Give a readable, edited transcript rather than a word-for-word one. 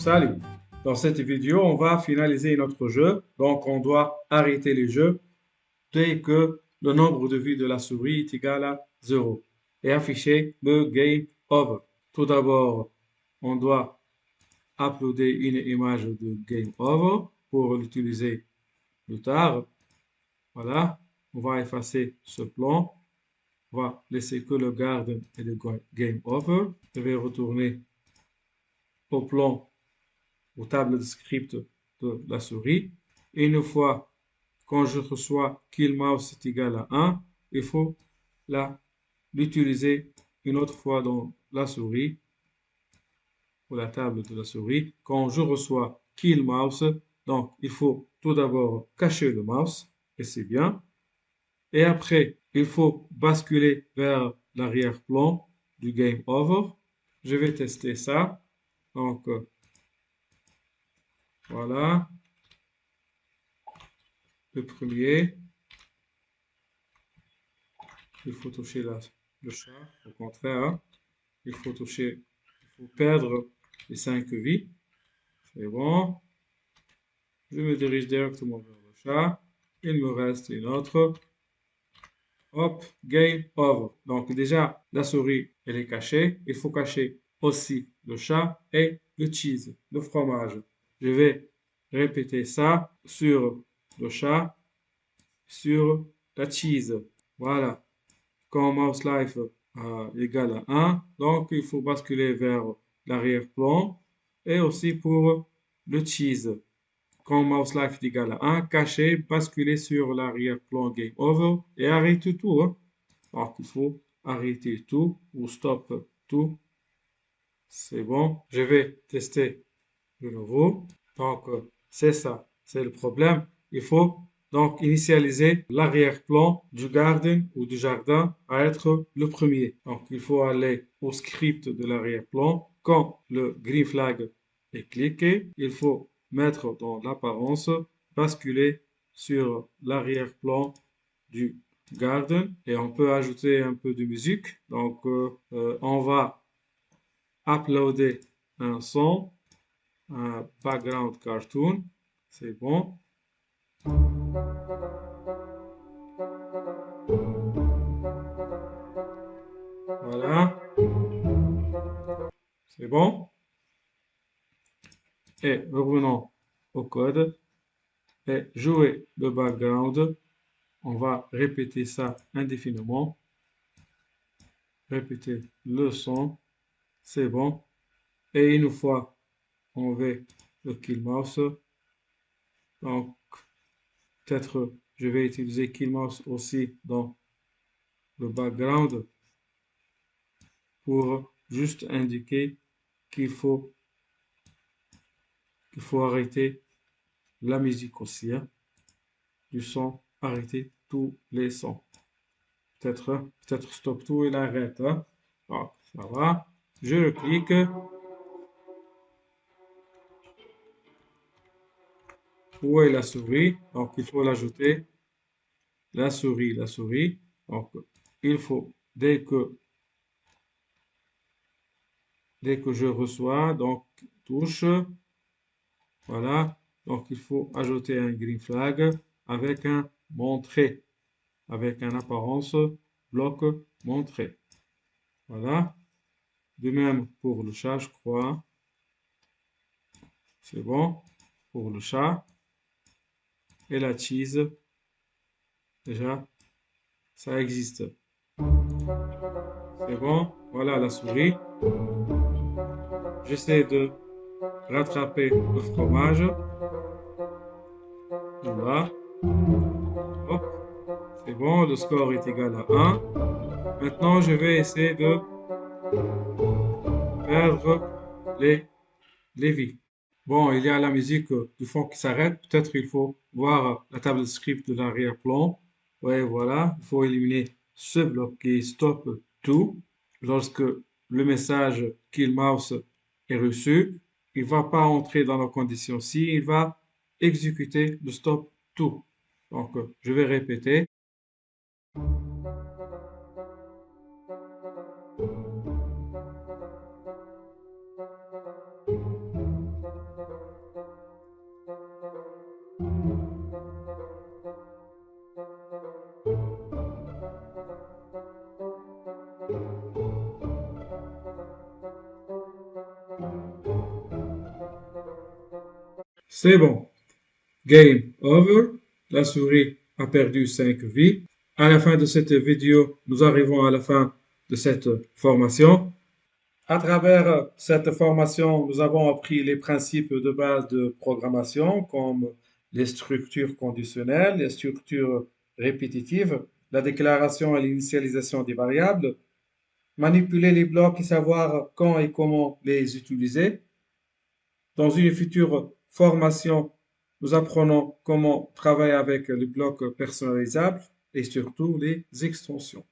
Salut! Dans cette vidéo, on va finaliser notre jeu. Donc, on doit arrêter le jeu dès que le nombre de vues de la souris est égal à 0 et afficher le Game Over. Tout d'abord, on doit uploader une image de Game Over pour l'utiliser plus tard. Voilà, on va effacer ce plan. On va laisser que le Garden et le Game Over. Je vais retourner au plan aux tables de script de la souris. Et une fois quand je reçois killMouse est égal à 1, il faut l'utiliser une autre fois dans la souris, ou la table de la souris. Quand je reçois killMouse, donc il faut tout d'abord cacher le mouse, et c'est bien. Et après, il faut basculer vers l'arrière-plan du Game Over. Je vais tester ça. Donc, voilà. Le premier, il faut toucher le chat. Au contraire, hein. Il faut perdre les 5 vies. C'est bon. Je me dirige directement vers le chat. Il me reste une autre. Hop, game over. Donc déjà, la souris, elle est cachée. Il faut cacher aussi le chat et le cheese, le fromage. Je vais répéter ça sur le chat, sur la cheese. Voilà. Quand mouse life égale à 1, donc il faut basculer vers l'arrière-plan. Et aussi pour le cheese. Quand mouse life est égal à 1, cacher, basculer sur l'arrière-plan game over et arrêter tout. Hein. Donc il faut arrêter tout ou stop tout. C'est bon. Je vais tester de nouveau. Donc c'est ça, c'est le problème. Il faut donc initialiser l'arrière-plan du garden ou du jardin à être le premier. Donc il faut aller au script de l'arrière-plan. Quand le green flag est cliqué, il faut mettre dans l'apparence, basculer sur l'arrière-plan du garden et on peut ajouter un peu de musique. Donc on va uploader un son, un background cartoon. C'est bon. Voilà. C'est bon. Et revenons au code et jouer le background. On va répéter ça indéfiniment. Répéter le son. C'est bon. Et une fois on veut le kill mouse. Donc, peut-être je vais utiliser kill mouse aussi dans le background pour juste indiquer qu'il faut arrêter la musique aussi, hein, du son, arrêter tous les sons. Peut-être stop tout et l'arrête. Hein. Donc, ça va. Je le clique. Où est la souris? Donc, il faut l'ajouter. La souris. Donc, il faut, dès que je reçois, donc, touche. Voilà. Donc, il faut ajouter un green flag avec un montrer, avec un apparence bloc montrer. Voilà. De même pour le chat, je crois. C'est bon. Pour le chat. Et la cheese. Déjà, ça existe. C'est bon. Voilà la souris. J'essaie de rattraper le fromage. Voilà. Hop. C'est bon. Le score est égal à 1. Maintenant, je vais essayer de perdre les vies. Bon, il y a la musique du fond qui s'arrête. Peut-être il faut voir la table de script de l'arrière-plan. Ouais, voilà. Il faut éliminer ce bloc qui est stop tout. Lorsque le message kill mouse est reçu, il ne va pas entrer dans la condition ci, il va exécuter le stop tout. Donc, je vais répéter. C'est bon. Game over. La souris a perdu 5 vies. À la fin de cette vidéo, nous arrivons à la fin de cette formation. À travers cette formation, nous avons appris les principes de base de programmation comme les structures conditionnelles, les structures répétitives, la déclaration et l'initialisation des variables, manipuler les blocs et savoir quand et comment les utiliser. Dans une future formation, nous apprenons comment travailler avec les blocs personnalisables et surtout les extensions.